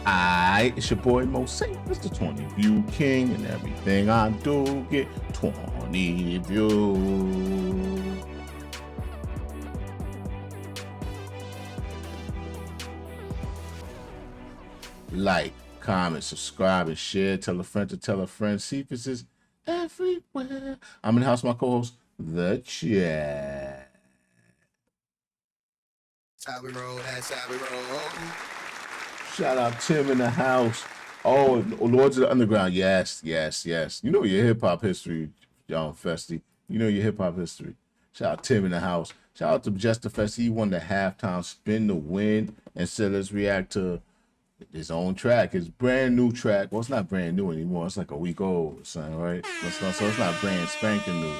It's your boy Moseefus, the 20 view king, and everything I do get 20 views. Like, comment, subscribe, and share. Tell a friend to tell a friend. Cephas is everywhere. I'm in the house with my co-host, The Chat. That's how we roll. That's how we roll. Shout out Tim in the house. Oh, Lords of the Underground. Yes. You know your hip hop history, John Festy. You know your hip hop history. Shout out Tim in the house. Shout out to TheJesterFeste. He won the halftime spin to win and said, let's react to his own track, his brand new track. Well, it's not brand new anymore. It's like a week old or something, right? So it's not brand spanking new.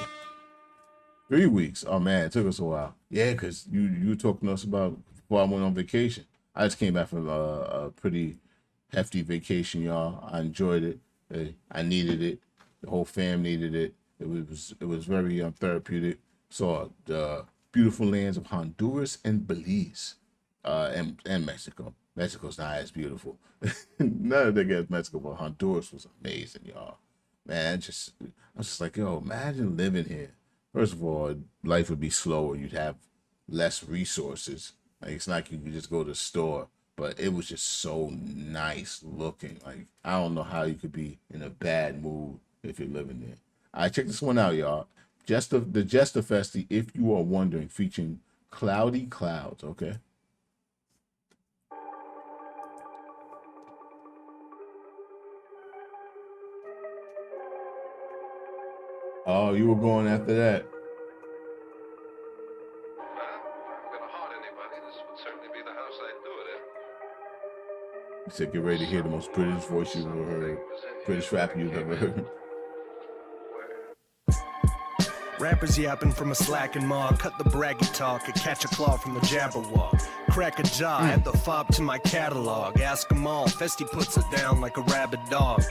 3 weeks. Oh man, it took us a while. Yeah, because you were talking to us about before I went on vacation. I just came back from a pretty hefty vacation, y'all. I enjoyed it. I needed it. The whole fam needed it. It was very therapeutic. Saw the beautiful lands of Honduras and Belize, and Mexico. Mexico's not as beautiful. None of them get Mexico, but Honduras was amazing, y'all. Man, I was just like, yo, imagine living here. First of all, life would be slower. You'd have less resources. Like, it's not like you could just go to the store, but it was just so nice looking. Like, I don't know how you could be in a bad mood if you're living there. All right, check this one out, y'all. The TheJesterFeste, if you are wondering, featuring Cloudy Clouds, okay? Oh, you were going after that. He said, get ready to hear the most British voice you've ever heard. British rap you've ever heard. Rappers yapping from a slacking maw, cut the braggy talk, and catch a claw from the Jabberwock. Crack a jaw, add the fob to my catalog. Ask 'em all, Festy puts it down like a rabid dog.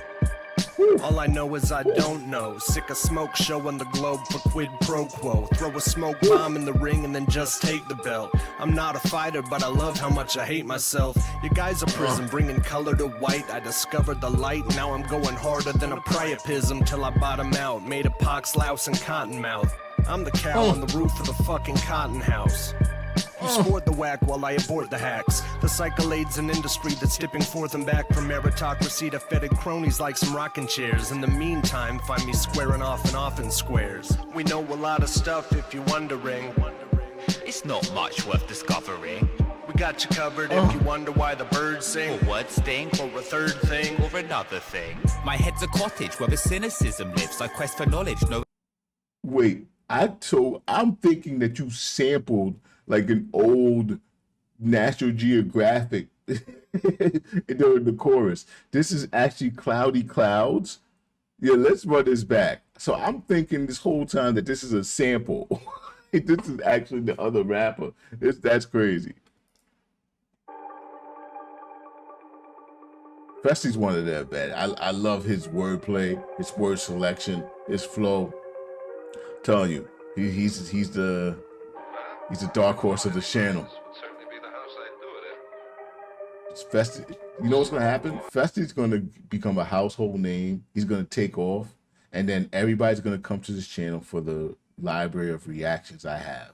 All I know is I don't know. Sick of smoke showing the globe for quid pro quo. Throw a smoke bomb in the ring and then just take the belt. I'm not a fighter, but I love how much I hate myself. You guys are prison, bringing color to white. I discovered the light, now I'm going harder than a priapism till I bottom out. Made of pox, louse, and cottonmouth. I'm the cow on the roof of the fucking cotton house. You sport the whack while I abort the hacks. The cycle aids an industry that's dipping forth and back from meritocracy to fetid cronies like some rocking chairs. In the meantime, find me squaring off and off in squares. We know a lot of stuff if you're wondering. It's not much worth discovering. We got you covered if you wonder why the birds sing. Or words sting, Or a third thing. or another thing. My head's a cottage where the cynicism lives. I quest for knowledge, no. Wait, I'm thinking that you sampled like an old National Geographic during the chorus. This is actually Cloudy Clouds. Yeah, let's run this back. So I'm thinking this whole time that this is a sample. This is actually the other rapper. That's crazy. Feste's one of them, man. I love his wordplay, his word selection, his flow. I'm telling you, he's the dark horse of the channel. Feste, you know what's gonna happen? Feste's gonna become a household name. He's gonna take off, and then everybody's gonna come to this channel for the library of reactions I have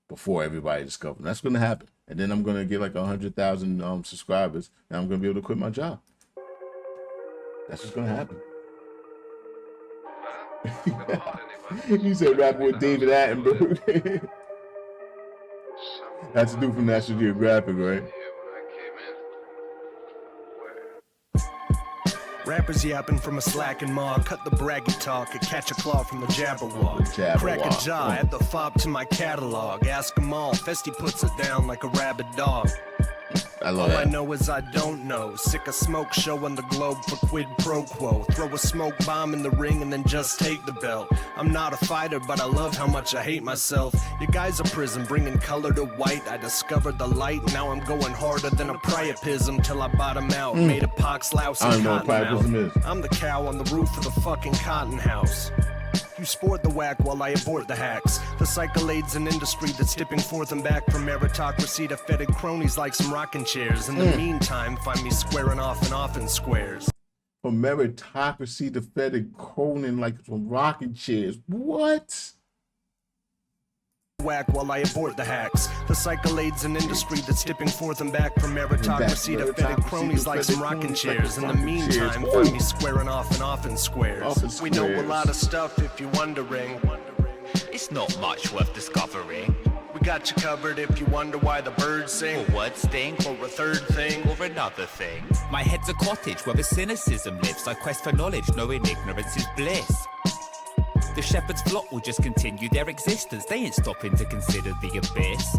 before everybody discovers. That's gonna happen, and then I'm gonna get like 100,000 subscribers, and I'm gonna be able to quit my job. That's what's gonna happen. You said rapping with David Attenborough. That's a dude from National Geographic, right? Rappers yapping from a slacking maw, cut the braggy talk, and catch a claw from the Jabberwock. Crack a jaw, add the fob to my catalog. Ask 'em all, Festy puts it down like a rabid dog. I love All I that. know is I don't know. Sick of smoke showing the globe for quid pro quo. Throw a smoke bomb in the ring and then just take the belt. I'm not a fighter, but I love how much I hate myself. You guys are prison, bringing color to white. I discovered the light, now I'm going harder than a priapism till I bottom out. Made of pox, louse, I and don't know what cottonmouth. priapism is. I'm the cow on the roof of the fucking cotton house. You sport the whack while I abort the hacks. The cycle aids an industry that's dipping forth and back from meritocracy to fetid cronies like some rocking chairs. In the meantime, find me squaring off and off in squares. From meritocracy to fetid crony like some rocking chairs. What? Whack while I abort the hacks. The cycle aids an industry that's dipping forth and back from meritocracy to fetid cronies like some rocking chairs. In the meantime, find me squaring off and off in squares. We know a lot of stuff if you're wondering. It's not much worth discovering. We got you covered if you wonder why the birds sing. Or words stink, Or a third thing. or another thing. My head's a cottage where the cynicism lives. I quest for knowledge, knowing ignorance is bliss. The shepherd's flock will just continue their existence. They ain't stopping to consider the abyss.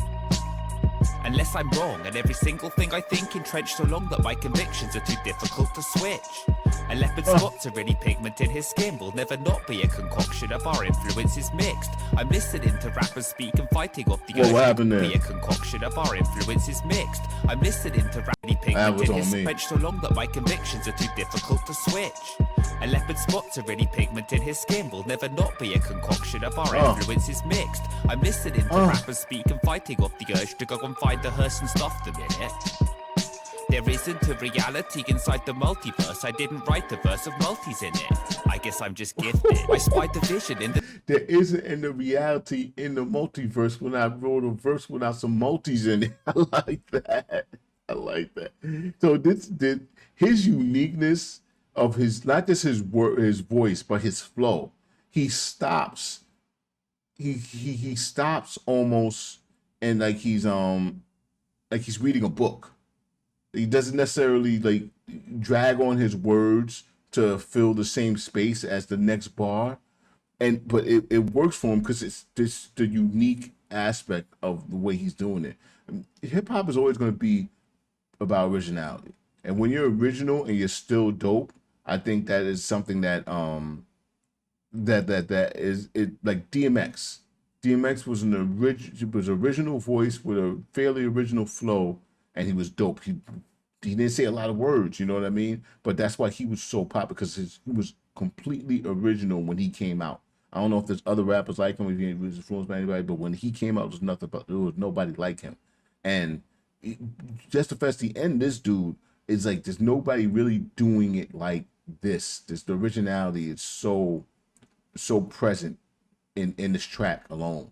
Unless I'm wrong, and every single thing I think entrenched so long that my convictions are too difficult to switch. A leopard's spots are really pigment in his skin will never not be a concoction of our influences mixed. I'm listening to rappers speak and fighting off the What happened there? be a concoction of our influences mixed. I'm listening to really pigment in his quenched so long that my convictions are too difficult to switch. A leopard's spots are really pigment in his skin will never not be a concoction of our influences mixed. I'm listening to rappers speak and fighting off the urge to go and find the hearse and stuff the minute. There isn't a reality inside the multiverse. I didn't write a verse of multis in it. I guess I'm just gifted. I spied the vision in the... There isn't any reality in the multiverse when I wrote a verse without some multis in it. I like that. I like that. So this did his uniqueness of his, not just his word, his voice, but his flow. He stops. He stops almost, and like he's reading a book. He doesn't necessarily like drag on his words to fill the same space as the next bar, but it works for him because it's just the unique aspect of the way he's doing it. Hip hop is always going to be about originality, and when you're original and you're still dope, I think that is something that that is it. Like DMX. DMX was original voice with a fairly original flow, and he was dope. He didn't say a lot of words, you know what I mean? But that's why he was so popular, because he was completely original when he came out. I don't know if there's other rappers like him, if he was influenced by anybody, but when he came out, there was nobody like him. And TheJesterFeste and this dude is like, there's nobody really doing it like this. The originality is so present in this track alone.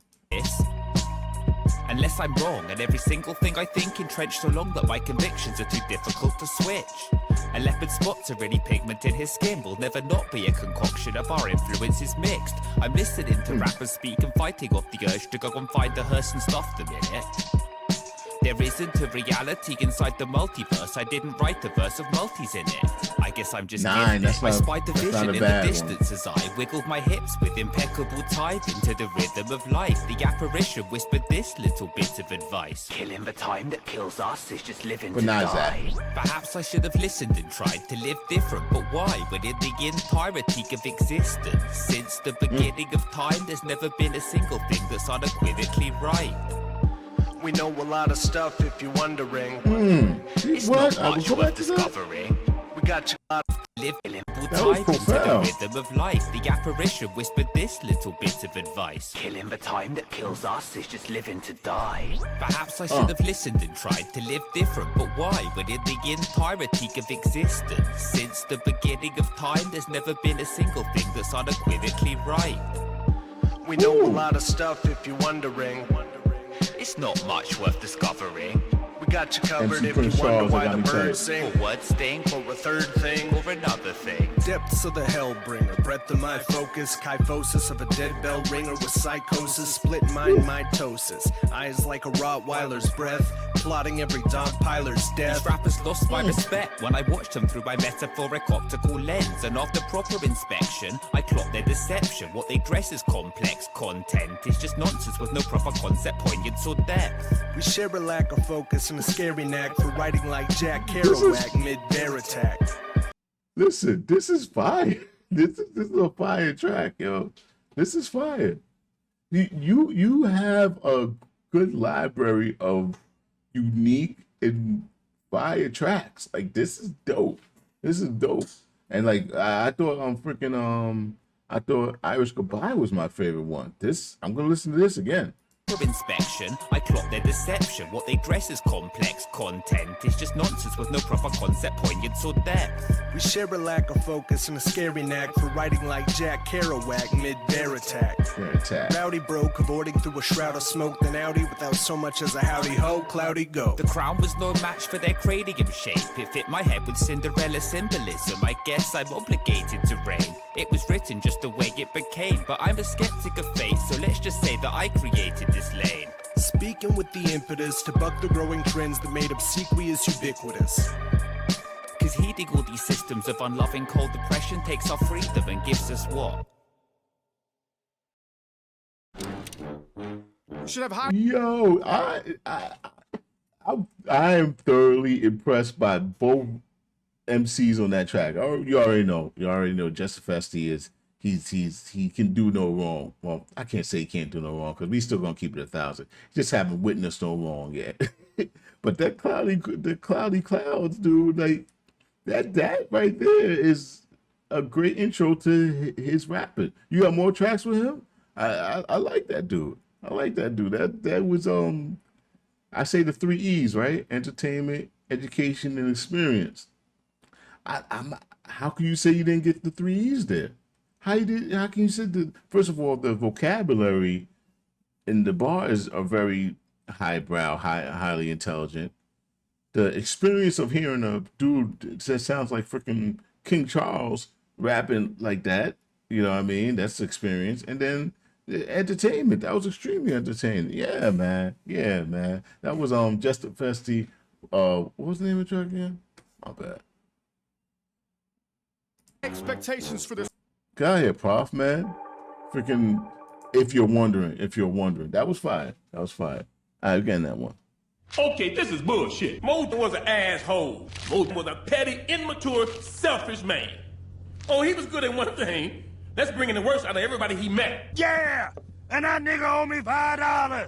Unless I'm wrong, and every single thing I think entrenched so long that my convictions are too difficult to switch. A leopard's spots are really pigment in his skin will never not be a concoction of our influences mixed. I'm listening to rappers speak and fighting off the urge to go and find the hearse and stuff the minute. There isn't a reality inside the multiverse. I didn't write a verse of multis in it. I guess I'm just gifted. I spied the vision in the distance as I wiggled my hips with impeccable time into the rhythm of life. The apparition whispered this little bit of advice: killing the time that kills us is just living to die. Perhaps I should have listened and tried to live different, but why? When in the entirety of existence, since the beginning of time, there's never been a single thing that's unequivocally right. We know a lot of stuff if you're wondering. It's not much worth discovering. We got you Live time into the rhythm of life. The apparition whispered this little bit of advice: killing the time that kills us is just living to die. Perhaps I should have listened and tried to live different, but why? When in the entirety of existence, since the beginning of time, there's never been a single thing that's unequivocally right. We know a lot of stuff if you're wondering. It's not much worth discovering. We got you covered if you wonder why the birds sing. Or words stink, or a third thing, or another thing. Depths of the hellbringer, breadth of my focus, kyphosis of a dead bell ringer with psychosis, split mind mitosis, eyes like a Rottweiler's breath, plotting every dogpiler's death. These rappers lost my respect when I watched them through my metaphoric optical lens, and after proper inspection, I clocked their deception. What they dress as complex content is just nonsense with no proper concept, poignance, or depth. We share a lack of focus and a scary knack for writing like Jack Kerouac mid-bear attack. Listen, this is fire. This is a fire track, yo. This is fire. You have a good library of unique and fire tracks. Like, this is dope. This is dope. And like I thought freaking I thought Irish Goodbye was my favorite one. This, I'm gonna listen to this again. For inspection, I clock their deception. What they dress as complex content is just nonsense with no proper concept, poignance, or depth. We share a lack of focus and a scary knack for writing like Jack Kerouac mid-bear attack. Rowdy broke, cavorting through a shroud of smoke, then Audi without so much as a howdy ho, cloudy go. The crown was no match for their cranium shape. It fit my head with Cinderella symbolism. I guess I'm obligated to reign. It was written just the way it became, but I'm a skeptic of fate, so let's just say that I created this lane. Speaking with the impetus to buck the growing trends that made obsequious ubiquitous. Cause heeding all these systems of unloving cold depression takes our freedom and gives us what? Yo, I am thoroughly impressed by both MCs on that track. You already know. TheJesterFeste is he can do no wrong. Well, I can't say he can't do no wrong because we still gonna keep it 1,000. Just haven't witnessed no wrong yet. But the cloudy clouds, dude, like that right there is a great intro to his rapping. You got more tracks with him? I like that dude. That was I say the 3 E's, right? Entertainment, education, and experience. How can you say you didn't get the 3 E's there? How can you say first of all, the vocabulary in the bars are very highbrow, highly intelligent. The experience of hearing a dude that sounds like freaking King Charles rapping like that, you know what I mean? That's the experience. And then the entertainment, that was extremely entertaining. Yeah, man. That was TheJesterFeste. What was the name of the track again? My bad. Expectations for this. Get out here, Prof, man. Freaking, if you're wondering. That was fire. All right, getting that one. Okay, this is bullshit. Moses was an asshole. Moses was a petty, immature, selfish man. Oh, he was good at one thing. That's bringing the worst out of everybody he met. Yeah! And that nigga owe me $5.